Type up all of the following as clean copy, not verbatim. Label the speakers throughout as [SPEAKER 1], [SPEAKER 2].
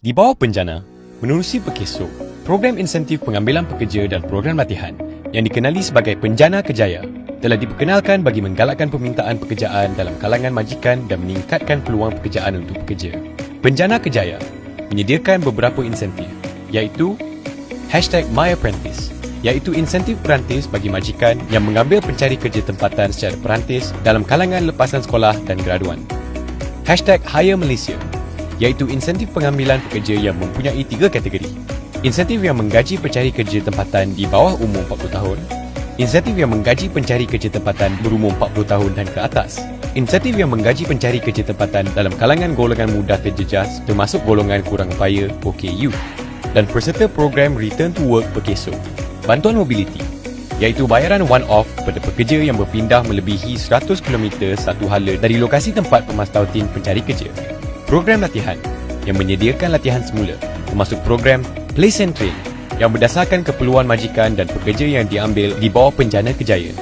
[SPEAKER 1] Di bawah Penjana, menerusi Perkeso, program insentif pengambilan pekerja dan program latihan yang dikenali sebagai Penjana Kejaya telah diperkenalkan bagi menggalakkan permintaan pekerjaan dalam kalangan majikan dan meningkatkan peluang pekerjaan untuk pekerja. Penjana Kejaya menyediakan beberapa insentif, iaitu #MyApprentice, iaitu insentif perantis bagi majikan yang mengambil pencari kerja tempatan secara perantis dalam kalangan lepasan sekolah dan graduan. #HireMalaysia, iaitu insentif pengambilan pekerja yang mempunyai 3 kategori. Insentif yang menggaji pencari kerja tempatan di bawah umur 40 tahun, insentif yang menggaji pencari kerja tempatan berumur 40 tahun dan ke atas, insentif yang menggaji pencari kerja tempatan dalam kalangan golongan mudah terjejas termasuk golongan kurang upaya OKU, dan peserta program Return to Work Perkeso. Bantuan mobiliti, iaitu bayaran one-off kepada pekerja yang berpindah melebihi 100 km satu hala dari lokasi tempat pemastautin pencari kerja. Program latihan yang menyediakan latihan semula, termasuk program Place and Train yang berdasarkan keperluan majikan dan pekerja yang diambil di bawah Penjana Kejaya.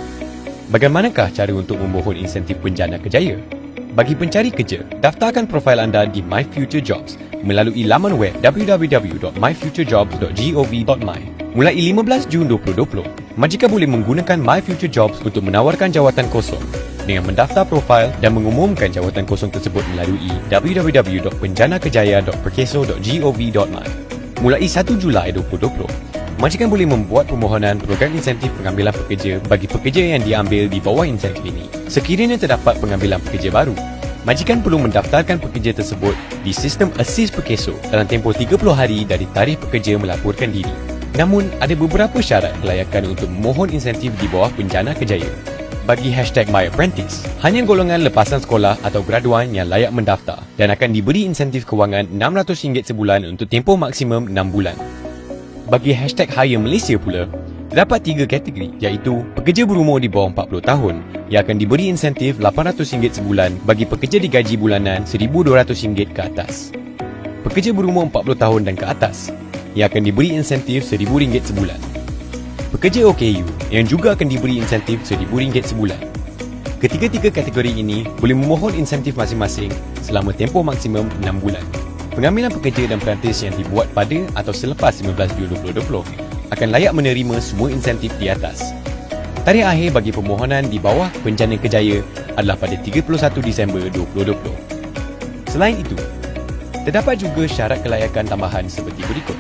[SPEAKER 1] Bagaimanakah cara untuk memohon insentif Penjana Kejaya? Bagi pencari kerja, daftarkan profil anda di My Future Jobs melalui laman web www.myfuturejobs.gov.my. Mulai 15 Jun 2020, majikan boleh menggunakan My Future Jobs untuk menawarkan jawatan kosong dengan mendaftar profil dan mengumumkan jawatan kosong tersebut melalui www.penjanakejaya.perkeso.gov.my. Mulai 1 Julai 2020, majikan boleh membuat permohonan program insentif pengambilan pekerja bagi pekerja yang diambil di bawah insentif ini. Sekiranya terdapat pengambilan pekerja baru, majikan perlu mendaftarkan pekerja tersebut di sistem Assist Perkeso dalam tempoh 30 hari dari tarikh pekerja melaporkan diri. Namun, ada beberapa syarat kelayakan untuk memohon insentif di bawah Penjana Kejaya. Bagi #MyApprentice, hanya golongan lepasan sekolah atau graduan yang layak mendaftar dan akan diberi insentif kewangan RM600 sebulan untuk tempoh maksimum 6 bulan. Bagi #HireMalaysia pula, terdapat 3 kategori, iaitu pekerja berumur di bawah 40 tahun yang akan diberi insentif RM800 sebulan bagi pekerja digaji bulanan RM1,200 ke atas. Pekerja berumur 40 tahun dan ke atas yang akan diberi insentif RM1,000 sebulan. Pekerja OKU yang juga akan diberi insentif RM1,000 sebulan. Ketiga-tiga kategori ini boleh memohon insentif masing-masing selama tempoh maksimum 6 bulan. Pengambilan pekerja dan perantis yang dibuat pada atau selepas 15 Jun 2020 akan layak menerima semua insentif di atas. Tarikh akhir bagi permohonan di bawah Penjana Kejaya adalah pada 31 Disember 2020. Selain itu, terdapat juga syarat kelayakan tambahan seperti berikut.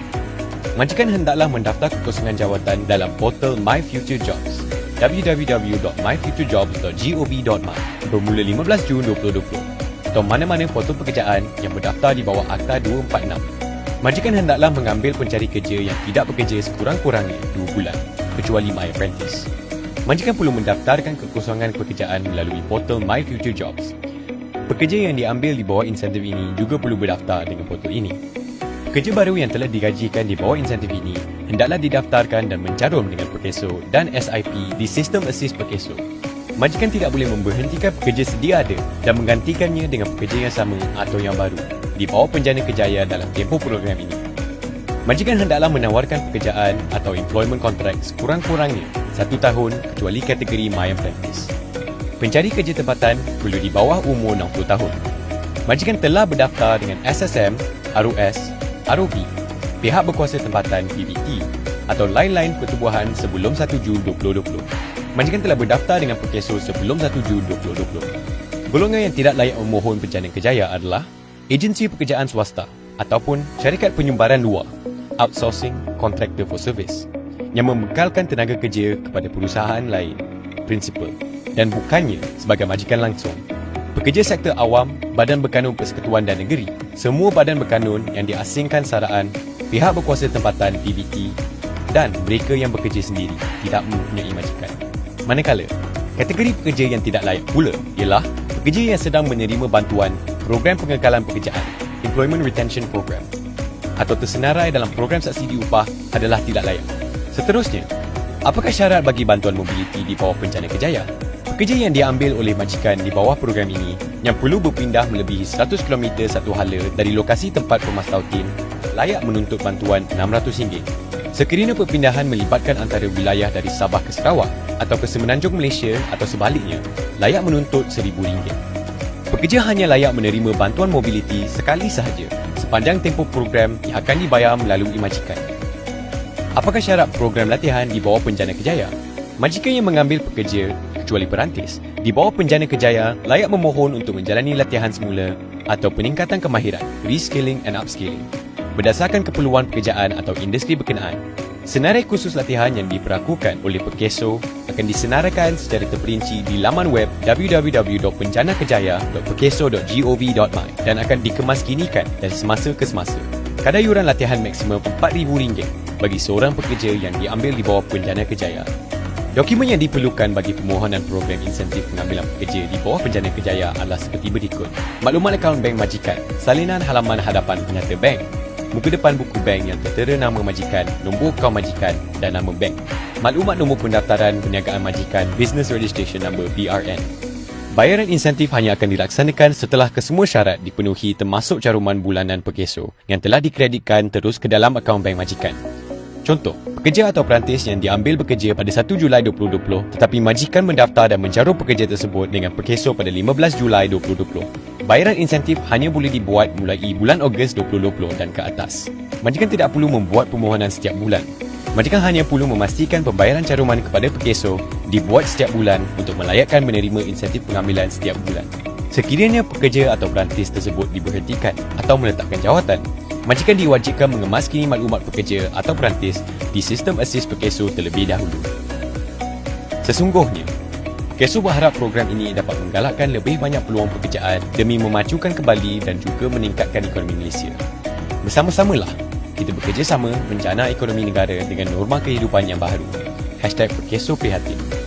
[SPEAKER 1] Majikan hendaklah mendaftar kekosongan jawatan dalam portal My Future Jobs www.myfuturejobs.gov.my bermula 15 Jun 2020 atau mana-mana portal pekerjaan yang berdaftar di bawah Akta 246. Majikan hendaklah mengambil pencari kerja yang tidak bekerja sekurang-kurangnya 2 bulan, kecuali MyApprentice. Majikan perlu mendaftarkan kekosongan pekerjaan melalui portal My Future Jobs. Pekerja yang diambil di bawah insentif ini juga perlu berdaftar dengan portal ini. Pekerja baru yang telah digajikan di bawah insentif ini hendaklah didaftarkan dan mencarum dengan Perkeso dan SIP di sistem Assist Perkeso. Majikan tidak boleh memberhentikan pekerja sedia ada dan menggantikannya dengan pekerja yang sama atau yang baru di bawah Penjana Kejaya dalam tempoh program ini. Majikan hendaklah menawarkan pekerjaan atau employment contract sekurang-kurangnya 1 tahun kecuali kategori MyApprentice. Pencari kerja tempatan perlu di bawah umur 60 tahun. Majikan telah berdaftar dengan SSM, ROS, ROB, pihak berkuasa tempatan PBT atau lain-lain pertubuhan sebelum 1 Jun 2020. Majikan telah berdaftar dengan Perkeso sebelum 1 Jun 2020. Golongan yang tidak layak memohon Penjana Kejaya adalah agensi pekerjaan swasta ataupun syarikat penyumbaran luar, outsourcing contractor for service, yang membekalkan tenaga kerja kepada perusahaan lain, prinsipal, dan bukannya sebagai majikan langsung. Pekerja sektor awam, Badan Berkanun Persekutuan dan Negeri, semua badan berkanun yang diasingkan saraan, pihak berkuasa tempatan PBT dan mereka yang bekerja sendiri tidak mempunyai majikan. Manakala, kategori pekerja yang tidak layak pula ialah pekerja yang sedang menerima bantuan program pengekalan pekerjaan, Employment Retention Program, atau tersenarai dalam program subsidi upah adalah tidak layak. Seterusnya, apakah syarat bagi bantuan mobiliti di bawah Penjana Kejaya? Pekerja yang diambil oleh majikan di bawah program ini yang perlu berpindah melebihi 100 km satu hala dari lokasi tempat pemastautin layak menuntut bantuan RM600. Sekiranya perpindahan melibatkan antara wilayah dari Sabah ke Sarawak atau ke Semenanjung Malaysia atau sebaliknya, layak menuntut RM1,000. Pekerja hanya layak menerima bantuan mobiliti sekali sahaja sepanjang tempoh program yang akan dibayar melalui majikan. Apakah syarat program latihan di bawah Penjana Kejaya? Majikan yang mengambil pekerja, kecuali perantis, di bawah Penjana Kejaya layak memohon untuk menjalani latihan semula atau peningkatan kemahiran, reskilling and upskilling, berdasarkan keperluan pekerjaan atau industri berkenaan. Senarai khusus latihan yang diberlakukan oleh Perkeso akan disenaraikan secara terperinci di laman web www.penjanakejaya.perkeso.gov.my dan akan dikemaskinikan dari semasa ke semasa. Kadar yuran latihan maksimum RM4,000 bagi seorang pekerja yang diambil di bawah Penjana Kejaya. Dokumen yang diperlukan bagi permohonan program insentif pengambilan pekerja di bawah Penjana Kejaya adalah seperti berikut. Maklumat akaun bank majikan, salinan halaman hadapan penyata bank, muka depan buku bank yang tertera nama majikan, nombor akaun majikan dan nama bank. Maklumat nombor pendaftaran perniagaan majikan, Business Registration Number BRN. Bayaran insentif hanya akan dilaksanakan setelah kesemua syarat dipenuhi termasuk caruman bulanan Perkeso yang telah dikreditkan terus ke dalam akaun bank majikan. Contoh, pekerja atau perantis yang diambil bekerja pada 1 Julai 2020 tetapi majikan mendaftar dan mencarum pekerja tersebut dengan Perkeso pada 15 Julai 2020. Bayaran insentif hanya boleh dibuat mulai bulan Ogos 2020 dan ke atas. Majikan tidak perlu membuat permohonan setiap bulan. Majikan hanya perlu memastikan pembayaran caruman kepada Perkeso dibuat setiap bulan untuk melayakkan menerima insentif pengambilan setiap bulan. Sekiranya pekerja atau perantis tersebut diberhentikan atau meletakkan jawatan, majikan diwajibkan mengemaskini maklumat pekerja atau perantis di sistem Assist Perkeso terlebih dahulu. Sesungguhnya, Perkeso berharap program ini dapat menggalakkan lebih banyak peluang pekerjaan demi memajukan kembali dan juga meningkatkan ekonomi Malaysia. Bersama-samalah, kita bekerjasama menjana ekonomi negara dengan norma kehidupan yang baharu. #Perkeso Prihatin.